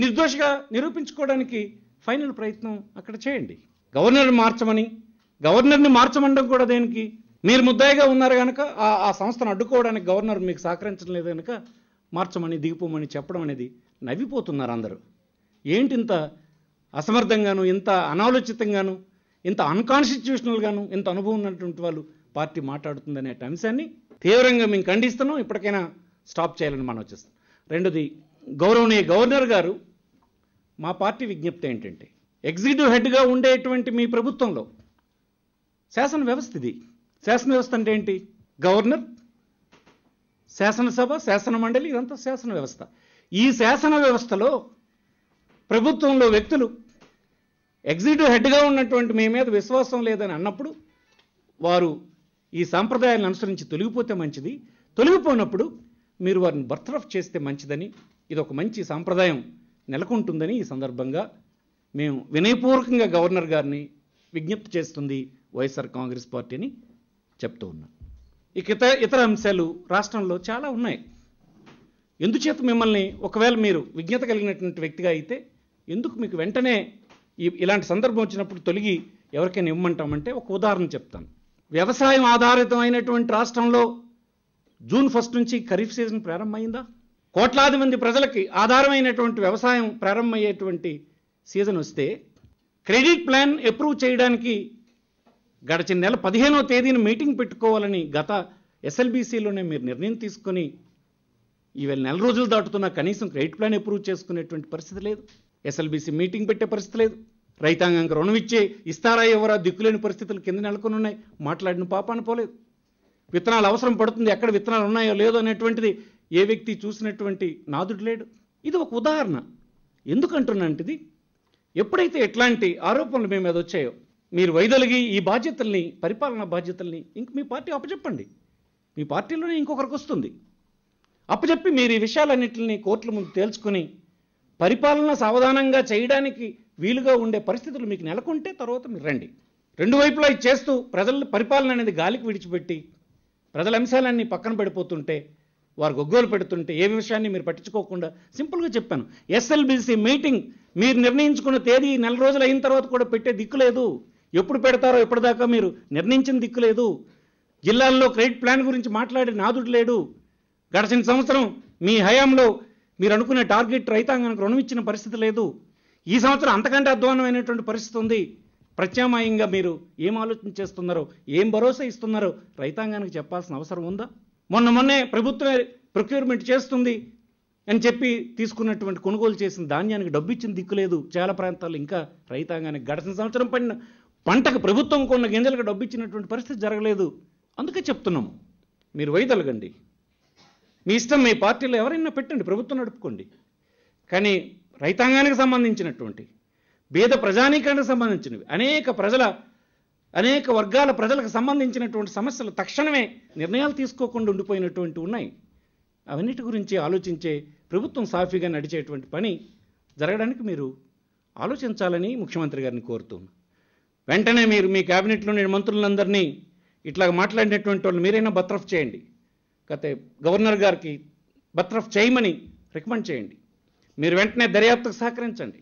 నిర్దోషిగా నిరూపించుకోవడానికి ఫైనల్ ప్రయత్నం అక్కడ చేయండి. గవర్నర్ని మార్చమండం కూడా దేనికి? మీరు ముద్దాయిగా ఉన్నారు కనుక ఆ సంస్థను అడ్డుకోవడానికి గవర్నర్ మీకు సహకరించడం లేదు కనుక మార్చమని దిగిపోమని చెప్పడం అనేది నవ్విపోతున్నారు అందరూ. ఏంటి ఇంత అసమర్థంగాను, ఇంత అనాలోచితంగాను, ఇంత అన్కాన్స్టిట్యూషనల్గాను, ఇంత అనుభవం ఉన్నటువంటి వాళ్ళు పార్టీ మాట్లాడుతుందనే అంశాన్ని తీవ్రంగా మేము ఖండిస్తున్నాం. ఇప్పటికైనా స్టాప్ చేయాలని మనం వచ్చేస్తాం. రెండోది, గౌరవనీయ గవర్నర్ గారు, మా పార్టీ విజ్ఞప్తి ఏంటంటే, ఎగ్జిక్యూటివ్ హెడ్గా ఉండేటువంటి మీ ప్రభుత్వంలో శాసన వ్యవస్థ ఇది. శాసన వ్యవస్థ అంటే ఏంటి? గవర్నర్, శాసనసభ, శాసన మండలి, ఇదంతా శాసన వ్యవస్థ. ఈ శాసన వ్యవస్థలో ప్రభుత్వంలో వ్యక్తులు ఎగ్జిక్యూటివ్ హెడ్గా ఉన్నటువంటి మీ మీద విశ్వాసం లేదని అన్నప్పుడు వారు ఈ సాంప్రదాయాలను అనుసరించి తొలగిపోతే మంచిది, తొలగిపోయినప్పుడు మీరు వారిని బర్తరఫ్ చేస్తే మంచిదని, ఇది ఒక మంచి సాంప్రదాయం నెలకొంటుందని ఈ సందర్భంగా మేము వినయపూర్వకంగా గవర్నర్ గారిని విజ్ఞప్తి చేస్తుంది వైఎస్ఆర్ కాంగ్రెస్ పార్టీ అని చెప్తూ ఉన్నాం. ఇక ఇతర అంశాలు రాష్ట్రంలో చాలా ఉన్నాయి. ఎందుచేత మిమ్మల్ని, ఒకవేళ మీరు విజ్ఞత కలిగినటువంటి వ్యక్తిగా అయితే ఎందుకు మీకు వెంటనే ఇలాంటి సందర్భం వచ్చినప్పుడు తొలగి ఎవరికైనా ఇవ్వమంటామంటే ఒక ఉదాహరణ చెప్తాను. వ్యవసాయం ఆధారితమైనటువంటి రాష్ట్రంలో జూన్ 1 నుంచి ఖరీఫ్ సీజన్ ప్రారంభమైందా? కోట్లాది మంది ప్రజలకి ఆధారమైనటువంటి వ్యవసాయం ప్రారంభమయ్యేటువంటి సీజన్ వస్తే క్రెడిట్ ప్లాన్ అప్రూవ్ చేయడానికి గడిచిన నెల 15వ తేదీన మీటింగ్ పెట్టుకోవాలని గత ఎస్ఎల్బీసీలోనే మీరు నిర్ణయం తీసుకొని ఈవేళ నెల రోజులు దాటుతున్నా కనీసం క్రెడిట్ ప్లాన్ అప్రూవ్ చేసుకునేటువంటి పరిస్థితి లేదు. ఎస్ఎల్బీసీ మీటింగ్ పెట్టే పరిస్థితి లేదు. రైతాంగానికి రుణం ఇస్తారా ఎవరా దిక్కులేని పరిస్థితులు కింద నెలకొని ఉన్నాయి. మాట్లాడిన పాపాన పోలేదు. విత్తనాలు అవసరం పడుతుంది, ఎక్కడ విత్తనాలు ఉన్నాయో లేదో అనేటువంటిది ఏ వ్యక్తి చూసినటువంటి నాదుడు లేడు. ఇది ఒక ఉదాహరణ. ఎందుకంటున్నాంటిది, ఎప్పుడైతే ఎట్లాంటి ఆరోపణలు మీ మీద వచ్చాయో మీరు వైదొలిగి ఈ బాధ్యతల్ని, పరిపాలనా బాధ్యతల్ని ఇంక మీ పార్టీ అప్పచెప్పండి. మీ పార్టీలోనే ఇంకొకరికి వస్తుంది. అప్పచెప్పి మీరు ఈ విషయాలన్నింటినీ కోర్టుల ముందు తేల్చుకొని పరిపాలన సావధానంగా చేయడానికి వీలుగా ఉండే పరిస్థితులు మీకు నెలకొంటే తర్వాత మీరు రండి. రెండు వైపులా ఇది చేస్తూ ప్రజల పరిపాలన అనేది గాలికి విడిచిపెట్టి ప్రజల అంశాలన్నీ పక్కన పడిపోతుంటే, వారు గొగ్గోలు పెడుతుంటే ఏ విషయాన్ని మీరు పట్టించుకోకుండా సింపుల్గా చెప్పాను. ఎస్ఎల్బీసీ మీటింగ్ మీరు నిర్ణయించుకున్న తేదీ నెల రోజులు అయిన తర్వాత కూడా పెట్టే దిక్కు లేదు. ఎప్పుడు పెడతారో ఎప్పటిదాకా మీరు నిర్ణయించిన దిక్కు లేదు. జిల్లాల్లో క్రెడిట్ ప్లాన్ గురించి మాట్లాడే నాదుడు లేడు. గడిచిన సంవత్సరం మీ హయాంలో మీరు అనుకునే టార్గెట్ రైతాంగానికి రుణం ఇచ్చిన పరిస్థితి లేదు. ఈ సంవత్సరం అంతకంటే అధ్వాన్నమైనటువంటి పరిస్థితి ఉంది. ప్రత్యామ్నాయంగా మీరు ఏం ఆలోచన చేస్తున్నారో, ఏం భరోసా ఇస్తున్నారో రైతాంగానికి చెప్పాల్సిన అవసరం ఉందా? మొన్నే ప్రభుత్వమే ప్రొక్యూర్మెంట్ చేస్తుంది అని చెప్పి తీసుకున్నటువంటి కొనుగోలు చేసిన ధాన్యానికి డబ్బు ఇచ్చిన దిక్కు లేదు. చాలా ప్రాంతాల్లో ఇంకా రైతాంగానికి గడిచిన సంవత్సరం పడిన పంటకు ప్రభుత్వం కొన్న గింజలకు డబ్బు ఇచ్చినటువంటి పరిస్థితి జరగలేదు. అందుకే చెప్తున్నాము, మీరు వైదొలగండి. మీ ఇష్టం, మీ పార్టీలో ఎవరైనా పెట్టండి, ప్రభుత్వం నడుపుకోండి. కానీ రైతాంగానికి సంబంధించినటువంటి, పేద ప్రజానీకానికి సంబంధించినవి, అనేక వర్గాల ప్రజలకు సంబంధించినటువంటి సమస్యలు తక్షణమే నిర్ణయాలు తీసుకోకుండా ఉండిపోయినటువంటి ఉన్నాయి. అవన్నిటి గురించి ఆలోచించే ప్రభుత్వం సాఫీగా నడిచేటువంటి పని జరగడానికి మీరు ఆలోచించాలని ముఖ్యమంత్రి గారిని కోరుతున్నాను. వెంటనే మీరు మీ క్యాబినెట్లోని మంత్రులందరినీ ఇట్లా మాట్లాడినటువంటి వాళ్ళు మీరైనా బర్తరఫ్ చేయండి. గత గవర్నర్ గారికి బర్తరఫ్ చేయమని రికమెండ్ చేయండి. మీరు వెంటనే దర్యాప్తుకు సహకరించండి.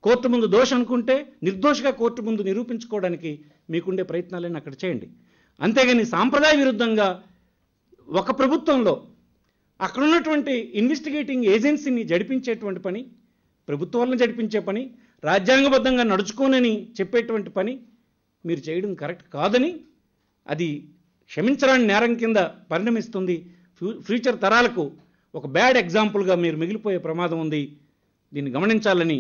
కోర్టు ముందు దోషం అనుకుంటే నిర్దోషిగా కోర్టు ముందు నిరూపించుకోవడానికి మీకుండే ప్రయత్నాలను అక్కడ చేయండి. అంతేగాని సాంప్రదాయ విరుద్ధంగా ఒక ప్రభుత్వంలో అక్కడ ఉన్నటువంటి ఇన్వెస్టిగేటింగ్ ఏజెన్సీని జడిపించేటువంటి పని, ప్రభుత్వాలను జడిపించే పని, రాజ్యాంగబద్ధంగా నడుచుకోనని చెప్పేటువంటి పని మీరు చేయడం కరెక్ట్ కాదని, అది క్షమించరాని నేరం కింద పరిణమిస్తుంది. ఫ్యూచర్ తరాలకు ఒక బ్యాడ్ ఎగ్జాంపుల్గా మీరు మిగిలిపోయే ప్రమాదం ఉంది. దీన్ని గమనించాలని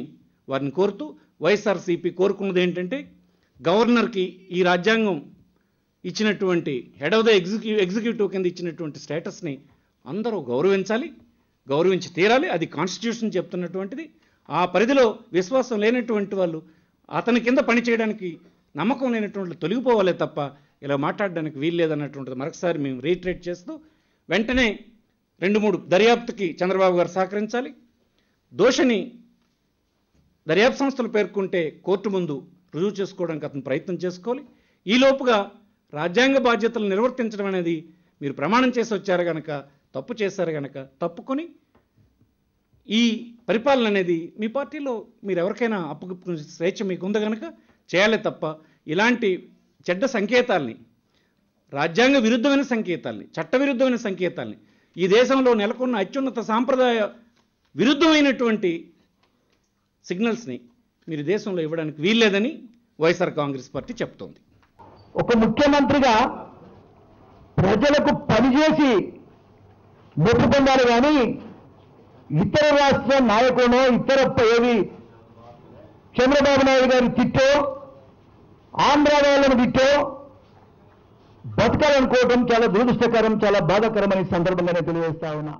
వారిని కోరుతూ, వైఎస్ఆర్సీపీ కోరుకున్నది ఏంటంటే, గవర్నర్కి ఈ రాజ్యాంగం ఇచ్చినటువంటి హెడ్ ఆఫ్ ద ఎగ్జిక్యూటివ్ కింద ఇచ్చినటువంటి స్టేటస్ని అందరూ గౌరవించి తీరాలి. అది కాన్స్టిట్యూషన్ చెప్తున్నటువంటిది. ఆ పరిధిలో విశ్వాసం లేనటువంటి వాళ్ళు, అతని కింద పనిచేయడానికి నమ్మకం లేనటువంటి తొలగిపోవాలే తప్ప ఇలా మాట్లాడడానికి వీల్లేదన్నటువంటిది మరొకసారి మేము రీట్రేట్ చేస్తూ, వెంటనే 2-3 దర్యాప్తుకి చంద్రబాబు గారు సహకరించాలి. దోషిని దర్యాప్తు సంస్థలు పేర్కొంటే కోర్టు ముందు రుజువు చేసుకోవడానికి అతను ప్రయత్నం చేసుకోవాలి. ఈలోపుగా రాజ్యాంగ బాధ్యతలు నిర్వర్తించడం అనేది మీరు ప్రమాణం చేసి వచ్చారు కనుక, తప్పు చేశారు కనుక తప్పుకొని ఈ పరిపాలన అనేది మీ పార్టీలో మీరు ఎవరికైనా అప్పగిపుకునే స్వేచ్ఛ మీకు ఉంది కనుక చేయాలి తప్ప ఇలాంటి చెడ్డ సంకేతాల్ని, రాజ్యాంగ విరుద్ధమైన సంకేతాల్ని, చట్టవిరుద్ధమైన సంకేతాల్ని, ఈ దేశంలో నెలకొన్న అత్యున్నత సాంప్రదాయ విరుద్ధమైనటువంటి సిగ్నల్స్ని మీరు దేశంలో ఇవ్వడానికి వీల్లేదని వైఎస్ఆర్ కాంగ్రెస్ పార్టీ చెప్తోంది. ఒక ముఖ్యమంత్రిగా ప్రజలకు పనిచేసి మెప్పు పొందాలి కానీ ఇతర రాష్ట్ర నాయకులను ఇతర ఏవి చంద్రబాబు నాయుడు గారి తిట్టో ఆంధ్ర వాళ్ళను తిట్టో బతకాలనుకోవడం చాలా దురదృష్టకరం, చాలా బాధాకరమైన సందర్భంగానే తెలియజేస్తా ఉన్నా.